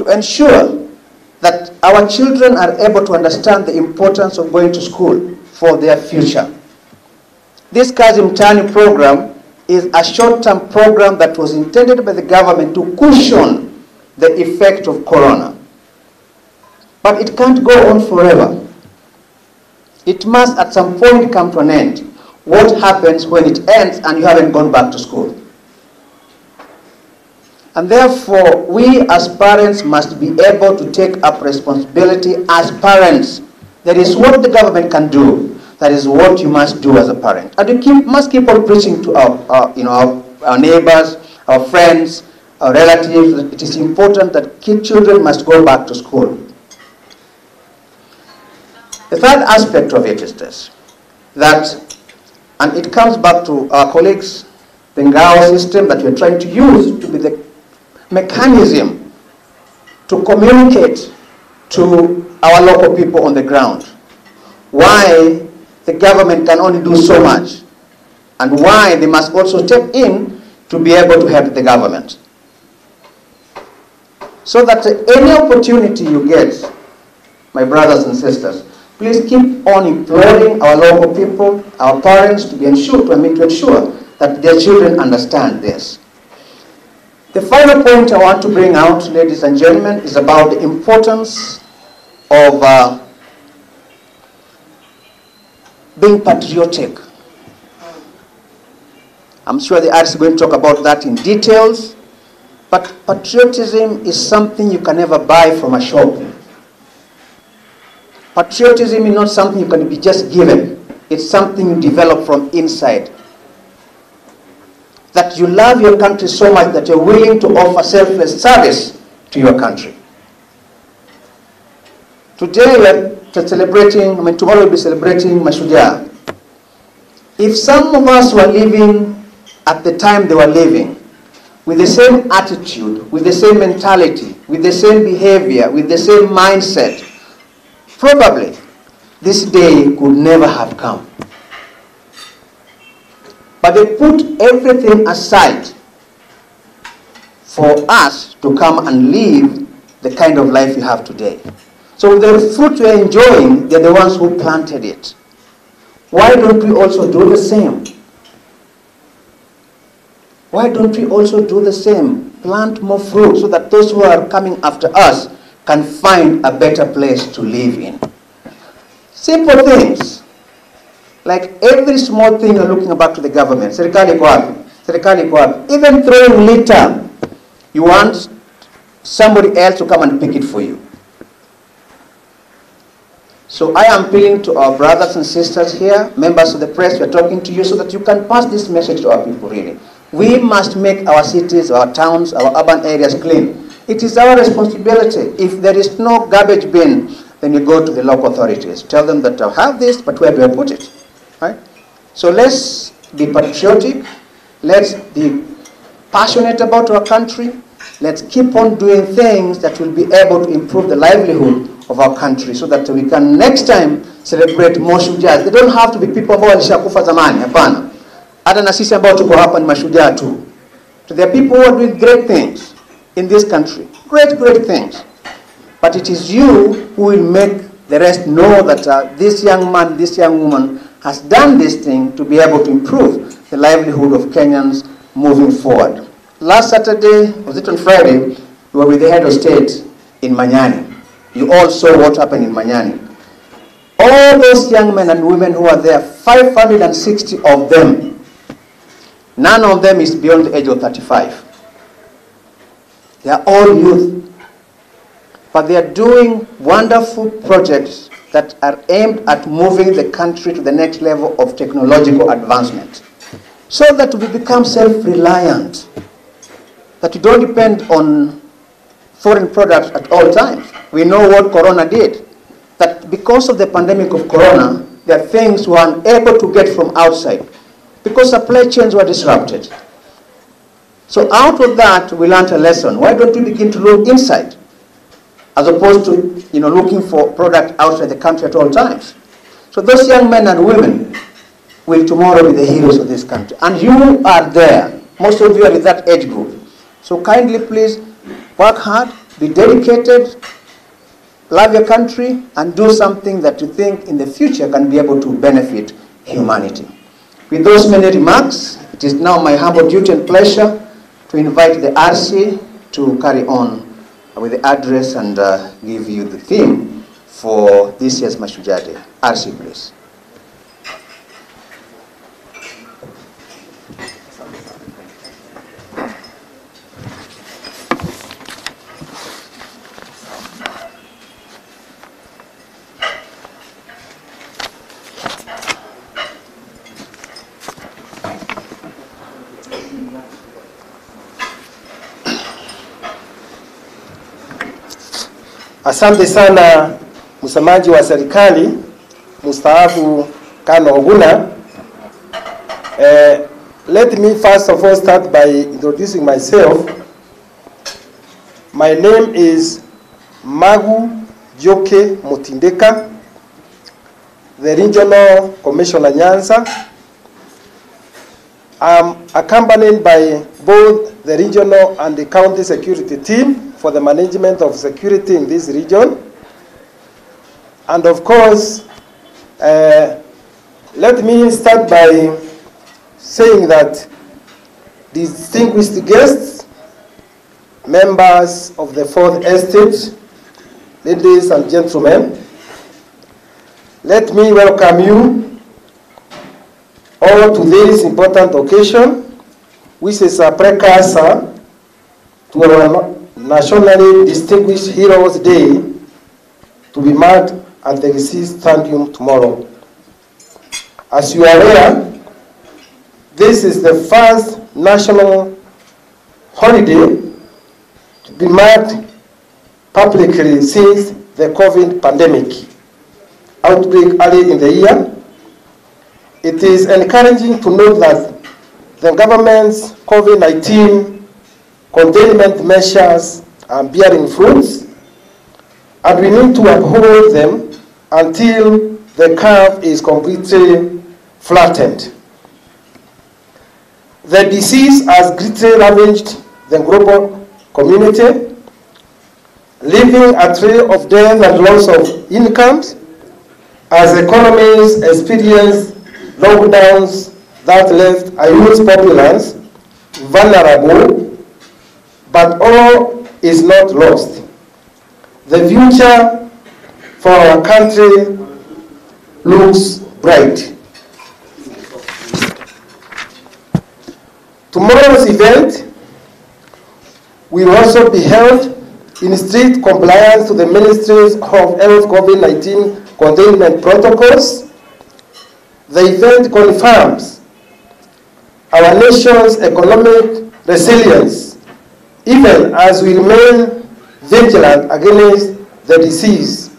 to ensure that our children are able to understand the importance of going to school for their future. This Kazi Mtaani program is a short-term program that was intended by the government to cushion the effect of corona. But it can't go on forever. It must at some point come to an end. What happens when it ends and you haven't gone back to school? And therefore, we as parents must be able to take up responsibility as parents. That is what the government can do. That is what you must do as a parent. And you must keep on preaching to our neighbors, our friends, our relatives, that it is important that children must go back to school. The third aspect of it is this, that, and it comes back to our colleagues, the Ngao system that we're trying to use to be the mechanism to communicate to our local people on the ground why the government can only do so much and why they must also step in to be able to help the government. So that any opportunity you get, my brothers and sisters, please keep on imploring our local people, our parents to ensure that their children understand this. The final point I want to bring out, ladies and gentlemen, is about the importance of being patriotic. I'm sure the artist is going to talk about that in details, but patriotism is something you can never buy from a shop. Patriotism is not something you can be just given. It's something you develop from inside. That you love your country so much that you're willing to offer selfless service to your country. Today we are celebrating, tomorrow we'll be celebrating Mashujaa. If some of us were living at the time they were living, with the same attitude, with the same mentality, with the same behavior, with the same mindset, probably this day could never have come. But they put everything aside for us to come and live the kind of life we have today. So the fruit we are enjoying, they're the ones who planted it. Why don't we also do the same? Why don't we also do the same? Plant more fruit so that those who are coming after us can find a better place to live in. Simple things. Like every small thing you're looking back to the government. Serikali iko wapi? Serikali iko wapi? Even throwing litter, you want somebody else to come and pick it for you. So I am appealing to our brothers and sisters here, members of the press, we are talking to you so that you can pass this message to our people really. We must make our cities, our towns, our urban areas clean. It is our responsibility. If there is no garbage bin, then you go to the local authorities. Tell them that I have this, but where do I put it? Right? So let's be patriotic. Let's be passionate about our country. Let's keep on doing things that will be able to improve the livelihood of our country so that we can next time celebrate Mashujaa. They don't have to be people ambao walishakufa zamani, hapana. Hata na sisi ambao tuko hapa ni mashujaa tu. So there are people who are doing great things in this country. Great things. But it is you who will make the rest know that this young man, this young woman has done this thing to be able to improve the livelihood of Kenyans moving forward. Last Saturday, was it on Friday, we were with the head of state in Manyani. You all saw what happened in Manyani. All those young men and women who are there, 560 of them, none of them is beyond the age of 35. They are all youth. But they are doing wonderful projects that are aimed at moving the country to the next level of technological advancement. So that we become self-reliant. That we don't depend on foreign products at all times. We know what Corona did. That because of the pandemic of Corona, there are things we are unable to get from outside. Because supply chains were disrupted. So out of that, we learned a lesson. Why don't we begin to look inside? As opposed to looking for product outside the country at all times. So those young men and women will tomorrow be the heroes of this country. And you are there. Most of you are in that age group. So kindly please work hard, be dedicated, love your country, and do something that you think in the future can be able to benefit humanity. With those many remarks, it is now my humble duty and pleasure to invite the RC to carry on with the address and give you the theme for this year's Mashujaa Day. RC, please. Asante sana msemaji wa serikali mstaafu Kano Oguna. Let me first of all start by introducing myself. My name is Magu Joke Mutindeka, the Regional Commissioner Nyanza. I'm accompanied by both the regional and the county security team for the management of security in this region. And of course, let me start by saying that distinguished guests, members of the Fourth Estate, ladies and gentlemen, let me welcome you all to this important occasion, which is a precursor to our Nationally Distinguished Heroes Day, to be marked at the Kisii Stadium tomorrow. As you are aware, this is the first national holiday to be marked publicly since the COVID pandemic outbreak early in the year. It is encouraging to note that the government's COVID-19 containment measures are bearing fruits, and we need to uphold them until the curve is completely flattened. The disease has greatly ravaged the global community, leaving a trail of death and loss of incomes as economies experience lockdowns that left a huge populace vulnerable. But all is not lost. The future for our country looks bright. Tomorrow's event will also be held in strict compliance to the Ministry's of Health COVID-19 containment protocols. The event confirms our nation's economic resilience, even as we remain vigilant against the disease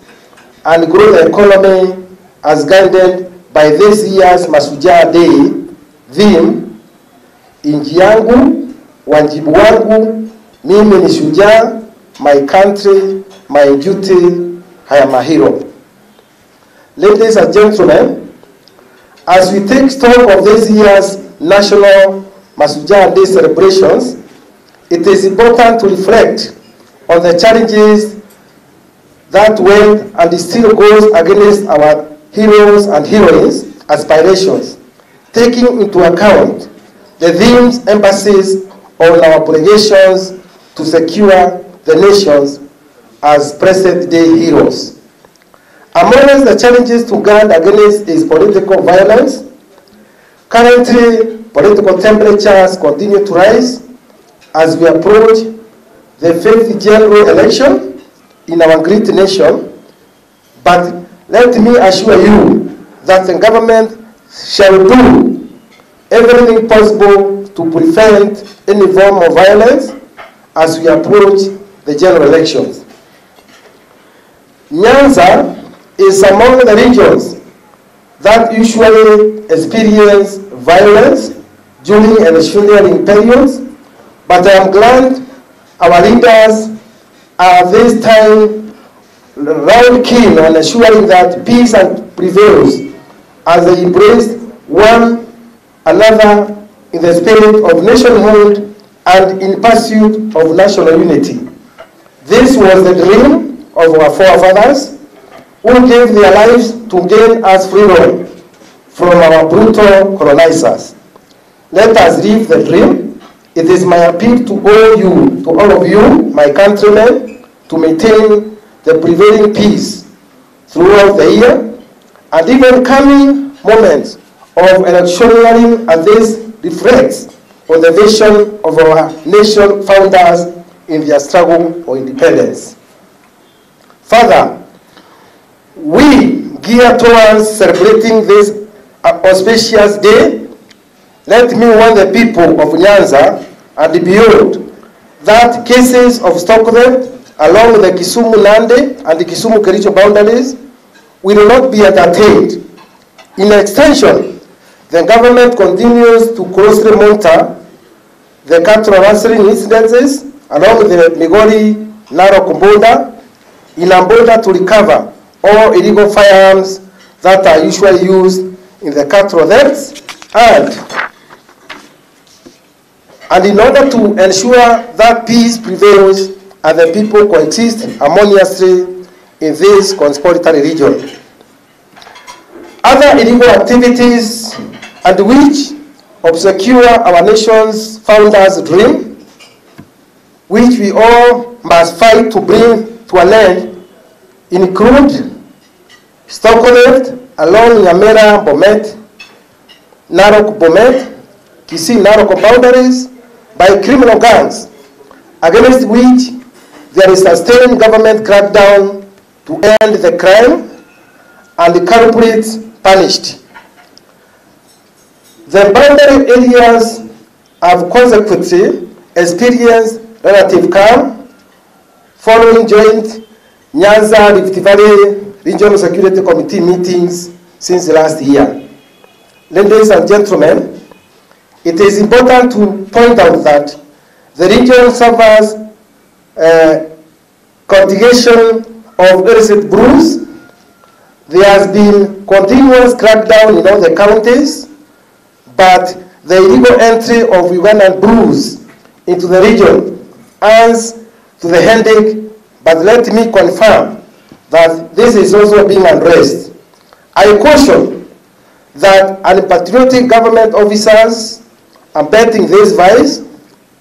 and grow the economy as guided by this year's Mashujaa Day theme, Inji yangu, wajibu wangu, mimi ni shujaa, my country, my duty, I am a hero. Ladies and gentlemen, as we take stock of this year's National Mashujaa Day celebrations, it is important to reflect on the challenges that went and still goes against our heroes and heroines' aspirations, taking into account the themes, emphasis on our obligations to secure the nations as present-day heroes. Among the challenges to guard against is political violence. Currently, political temperatures continue to rise as we approach the 5th general election in our great nation. But let me assure you that the government shall do everything possible to prevent any form of violence as we approach the general elections. Nyanza is among the regions that usually experience violence during electioneering periods, but I am glad our leaders are this time round keen on ensuring that peace prevails as they embrace one another in the spirit of nationhood and in pursuit of national unity. This was the dream of our forefathers who gave their lives to gain us freedom from our brutal colonizers. Let us live the dream. It is my appeal to all of you, my countrymen, to maintain the prevailing peace throughout the year and even coming moments of electioneering, as this reflects on the vision of our nation founders in their struggle for independence. Further, we gear towards celebrating this auspicious day. Let me warn the people of Nyanza and beyond that cases of stock theft along the Kisumu-Nandi and the Kisumu-Kericho boundaries will not be entertained. In extension, the government continues to closely monitor the cattle rustling incidences along the Migori-Narok border in order to recover all illegal firearms that are usually used in the cattle thefts and in order to ensure that peace prevails and the people coexist harmoniously in this conspiratory region. Other illegal activities and which obscure our nation's founders' dream, which we all must fight to bring to an end, include stock theft along Nyamira Bomet, Narok Bomet, Kisii Narok boundaries by criminal gangs, against which there is a sustained government crackdown to end the crime and the culprits punished. The boundary areas have consequently experienced relative calm following joint Nyanza-Rift Valley Regional Security Committee meetings since last year. Ladies and gentlemen, it is important to point out that the region suffers cultivation of illicit brews. There has been continuous crackdown in all the counties, but the illegal entry of Ugandan brews into the region adds to the headache. But let me confirm that this is also being addressed. I caution that unpatriotic government officers abetting this vice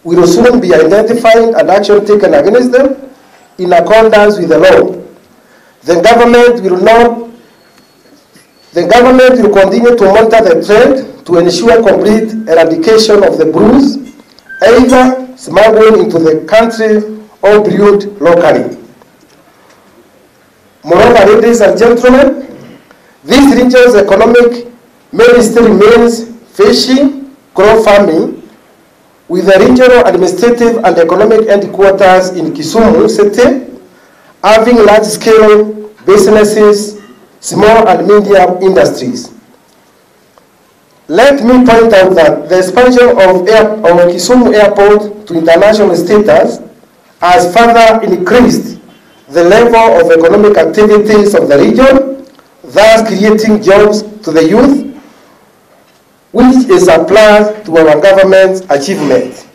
will soon be identified and action taken against them in accordance with the law. The government will continue to monitor the trend to ensure complete eradication of the brews, either smuggled into the country or brewed locally. Moreover, ladies and gentlemen, this region's economic mainstay remains fishing, crop farming, with the regional administrative and economic headquarters in Kisumu City, having large-scale businesses, small and medium industries. Let me point out that the expansion of Kisumu Airport to international status has further increased the level of economic activities of the region, thus creating jobs to the youth, which is a plus to our government's achievement.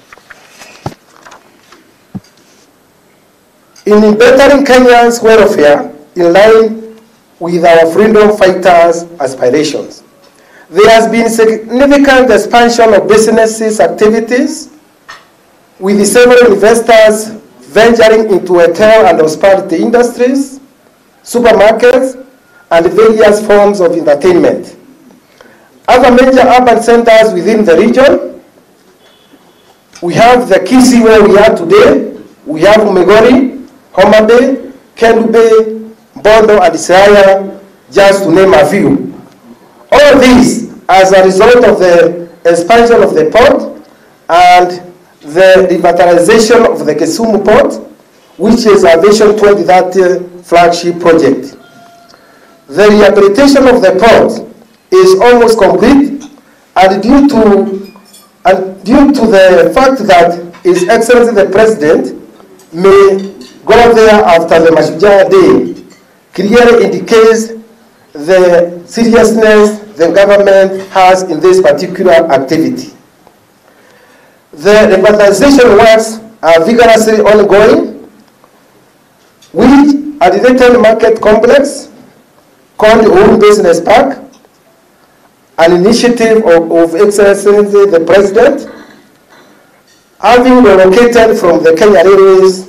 In bettering Kenyans' welfare in line with our freedom fighters' aspirations, there has been significant expansion of businesses activities, with several investors venturing into hotel and hospitality industries, supermarkets, and various forms of entertainment. Other major urban centers within the region, we have the Kisii where we are today, we have Migori, Homa Bay, Kendu Bay, Bondo, and Siaya, just to name a few. All these as a result of the expansion of the port and the revitalization of the Kisumu port, which is our Vision 2030 flagship project. The rehabilitation of the port is almost complete, and due to the fact that His Excellency the President may go there after the Mashujaa Day, clearly indicates the seriousness the government has in this particular activity. The revitalization works are vigorously ongoing, which at the retail market complex called Home Business Park, an initiative of Excellency the President, having relocated from the Kenya Railways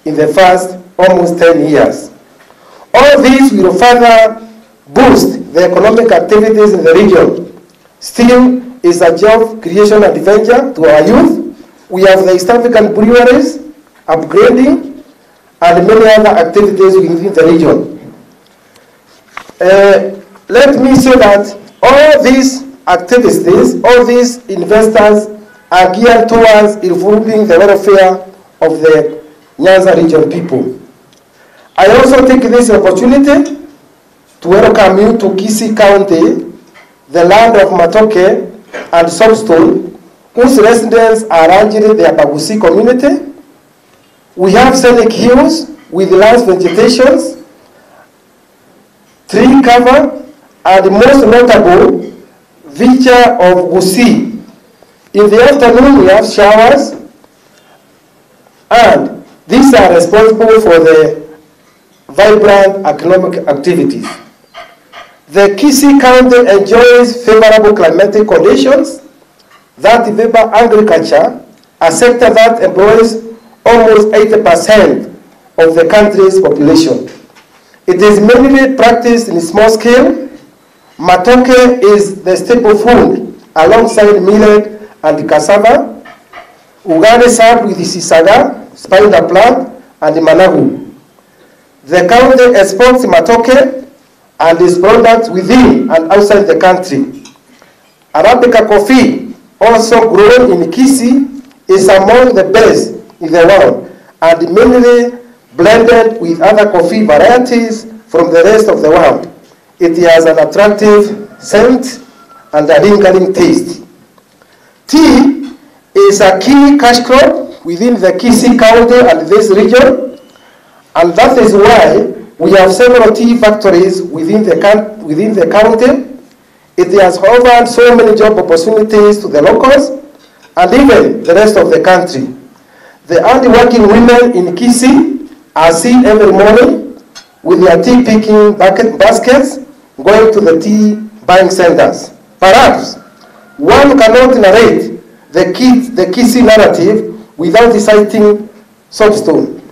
in the first almost 10 years. All this will further boost the economic activities in the region. Still is a job creation adventure to our youth. We have the East African breweries, upgrading, and many other activities within the region. Let me say that all these activities, all these investors are geared towards improving the welfare of the Nyanza region people. I also take this opportunity to welcome you to Kisii County, the land of Matoke and Soapstone, whose residents are largely the Abagusi community. We have scenic hills with lush vegetations, tree cover, and most notable, feature of Gusii. In the afternoon, we have showers, and these are responsible for the vibrant economic activities. The Kisii County enjoys favorable climatic conditions that favor agriculture, a sector that employs almost 80% of the country's population. It is mainly practiced in small scale. Matoke is the staple food alongside millet and cassava. Ugali served with sisaga, spider plant, and managu. The county exports matoke and its products within and outside the country. Arabica coffee, also grown in Kisii, is among the best in the world and mainly blended with other coffee varieties from the rest of the world. It has an attractive scent and a lingering taste. Tea is a key cash crop within the Kisii County and this region, and that is why we have several tea factories within the county. It has offered so many job opportunities to the locals and even the rest of the country. The hard-working women in Kisii are seen every morning with their tea-picking baskets going to the tea buying centers. Perhaps one cannot narrate the Kisii narrative without citing soapstone,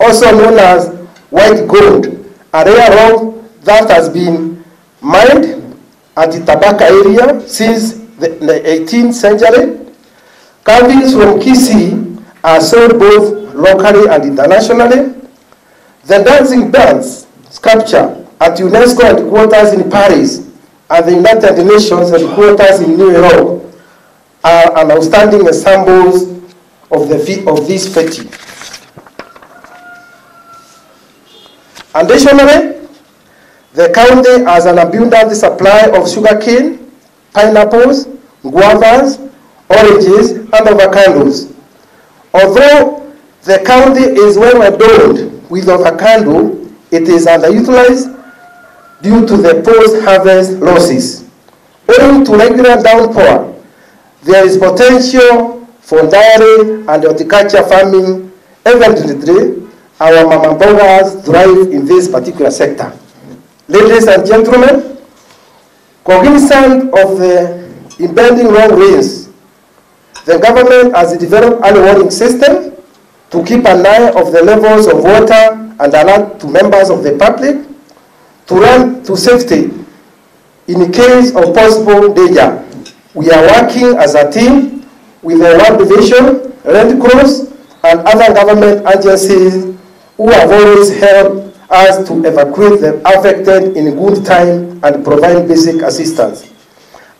also known as white gold, a rare rock that has been mined at the Tabaka area since the 18th century. Carvings from Kisii are sold both locally and internationally. The dancing dance sculpture at UNESCO headquarters in Paris and the United Nations headquarters in New York are an outstanding examples of this fetish. Additionally, the county has an abundant supply of sugarcane, pineapples, guavas, oranges, and avocados. Although the county is well adorned with avocado, it is underutilized due to the post-harvest losses. Owing to regular downpour, there is potential for dairy and horticulture farming. Evidently, our mama mbogas thrive in this particular sector. Ladies and gentlemen, cognizant of the impending long rains, the government has developed an early warning system to keep an eye of the levels of water and alert to members of the public to run to safety in case of possible danger. We are working as a team with the World Division, Red Cross, and other government agencies who have always helped us to evacuate the affected in good time and provide basic assistance.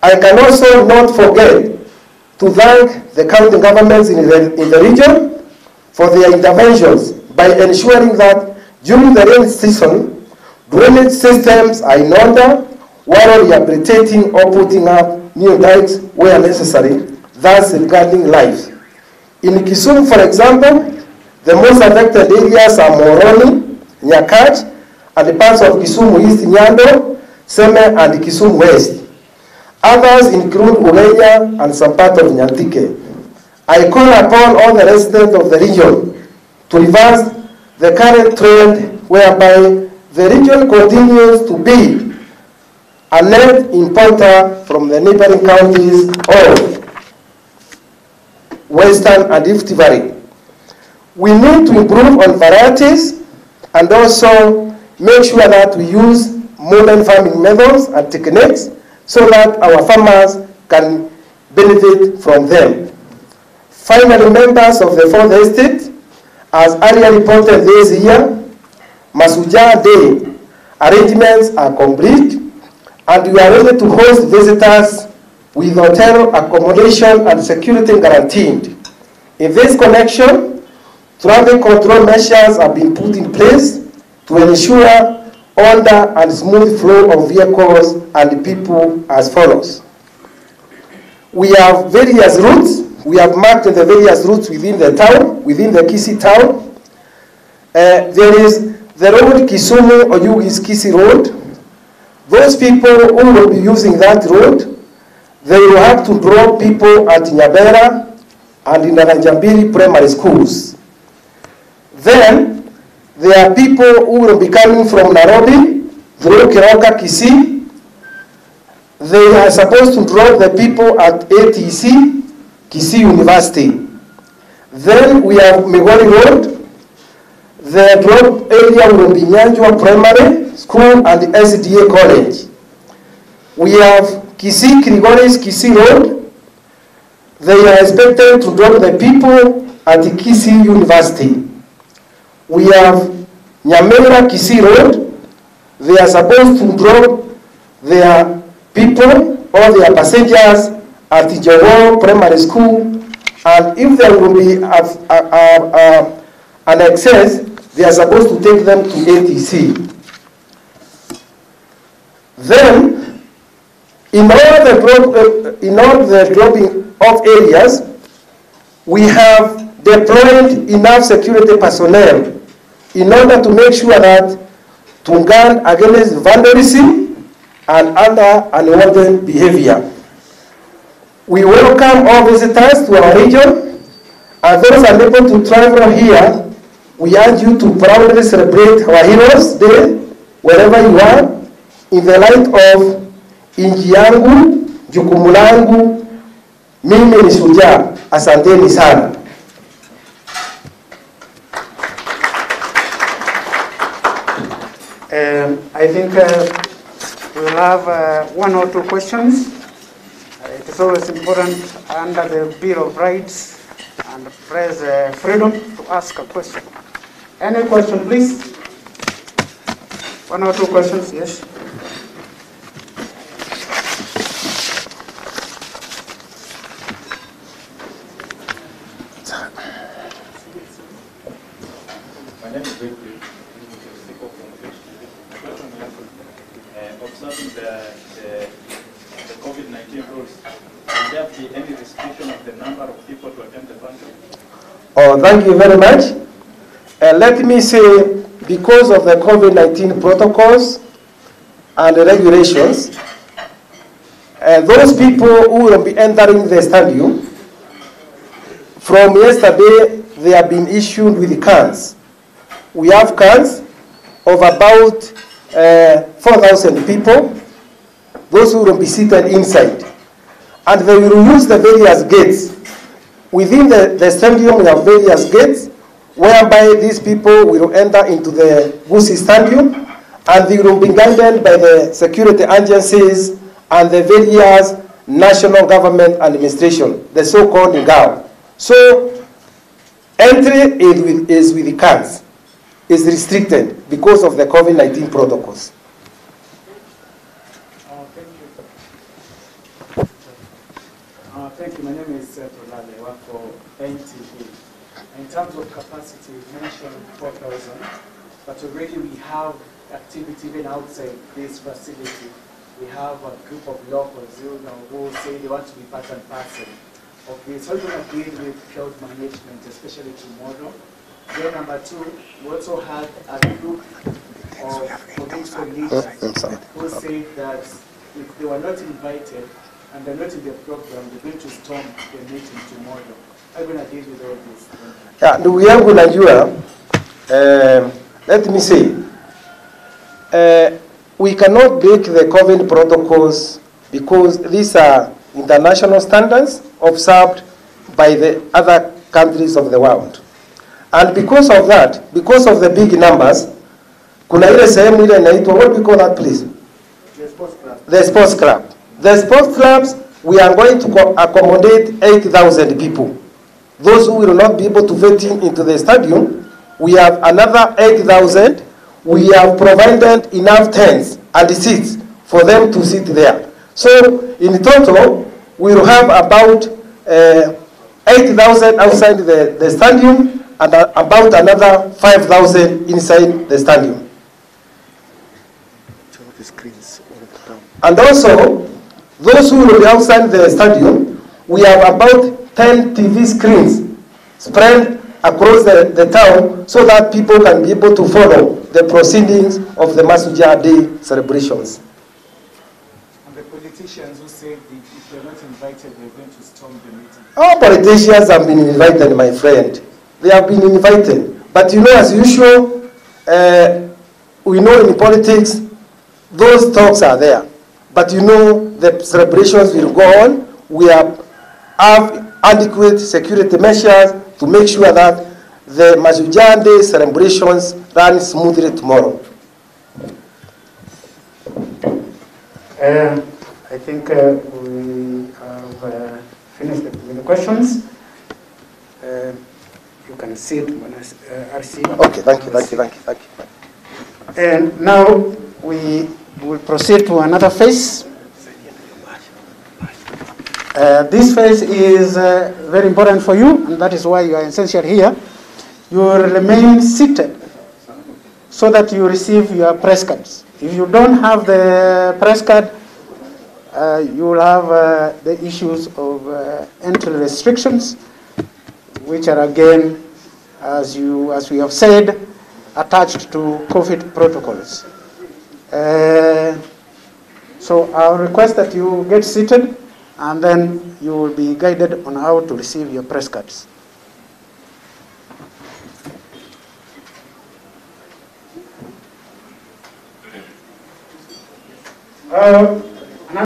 I can also not forget to thank the county governments in the region for their interventions by ensuring that during the rainy season, drainage systems are in order while rehabilitating or putting up new dikes where necessary, thus safeguarding lives. In Kisumu, for example, the most affected areas are Moroni, Nyakach, and the parts of Kisumu East, Nyando, Seme, and Kisumu West. Others include Ulenya and some part of Nyantike. I call upon all the residents of the region to reverse the current trend whereby the region continues to be a net importer from the neighboring counties of Western and Rift Valley. We need to improve on varieties and also make sure that we use modern farming methods and techniques so that our farmers can benefit from them. Finally, members of the 4th Estate, as earlier reported this year, Mashujaa Day arrangements are complete and we are ready to host visitors with hotel accommodation and security guaranteed. In this connection, traffic control measures have been put in place to ensure order and smooth flow of vehicles and people as follows. We have various routes. We have marked the various routes within the town, within the Kisii town. There is the road Kisumu or Kisii Road. Those people who will be using that road, they will have to drop people at Nyabera and in Naranjambiri primary schools. Then, there are people who will be coming from Nairobi through Kiroka, Kisii. They are supposed to drop the people at ATC, Kisii University. Then we have Migori Road. The drop area will be Nyanjwa Primary School and SDA College. We have Kisii, Kirigori's Kisii Road. They are expected to drop the people at the Kisii University. We have Nyamera Kisii Road. They are supposed to drop their people or their passengers at the Jowo Primary School, and if there will be an excess, they are supposed to take them to ATC. Then, in all the dropping off areas, we have deployed enough security personnel in order to make sure that to guard against vandalism and other unwanted behavior. We welcome all visitors to our region, and those unable to travel here, we urge you to proudly celebrate our Heroes Day wherever you are, in the light of inji yangu, jukumu langu, mimi ni shujaa. Asanteni sana. I think we'll have 1 or 2 questions. It is always important under the Bill of Rights and press freedom to ask a question. Any question, please? 1 or 2 questions, yes. My name is Victor. Observing the COVID-19 rules, will there be any restriction of the number of people to attend the function? Oh, thank you very much. Let me say, because of the COVID-19 protocols and the regulations, those people who will be entering the stadium, from yesterday, they have been issued with cans. We have cans of about 4,000 people, those who will be seated inside. And they will use the various gates. Within the stadium, we have various gates, whereby these people will enter into the Kisii Stadium, and they will be guided by the security agencies and the various national government administration, the so-called NGAO. So, entry is with the cars, is restricted because of the COVID-19 protocols. Thank you. My name is Tolale. I work for NTV. In terms of capacity, you mentioned 4,000, but already we have activity even outside this facility. We have a group of locals who say they want to be part and parcel of this. How do you deal with crowd management, especially tomorrow? Then number 2, we also had a group of provincial leaders who said that if they were not invited and they're not in the program, they're going to storm the meeting tomorrow. How are you going to deal with all this? Yeah, ndugu yangu najua, let me say, we cannot break the COVID protocols because these are international standards observed by the other countries of the world. And because of that, because of the big numbers, kuna ile sehemu ile inaitwa, what we call that place? The sports club. The sports club. The sports clubs, we are going to accommodate 8,000 people. Those who will not be able to fit into the stadium, we have another 8,000. We have provided enough tents and seats for them to sit there. So in total, we will have about 8,000 outside the stadium and about another 5,000 inside the stadium. And also, those who will be outside the stadium, we have about 10 TV screens spread across the town so that people can be able to follow the proceedings of the Mashujaa Day celebrations. And the politicians who say if they're not invited, they're going to storm the meeting. All politicians have been invited, my friend. They have been invited. But you know, as usual, we know in politics, those talks are there. But you know, the celebrations will go on. We have adequate security measures to make sure that the Mashujaa Day celebrations run smoothly tomorrow. I think we have finished with the questions. You can sit, RC. Okay, thank you. And now we will proceed to another phase. This phase is very important for you, and that is why you are essential here. You will remain seated so that you receive your press cards. If you don't have the press card, you will have the issues of entry restrictions, which are again, as we have said, attached to COVID protocols. So I'll request that you get seated, and then you will be guided on how to receive your press cards.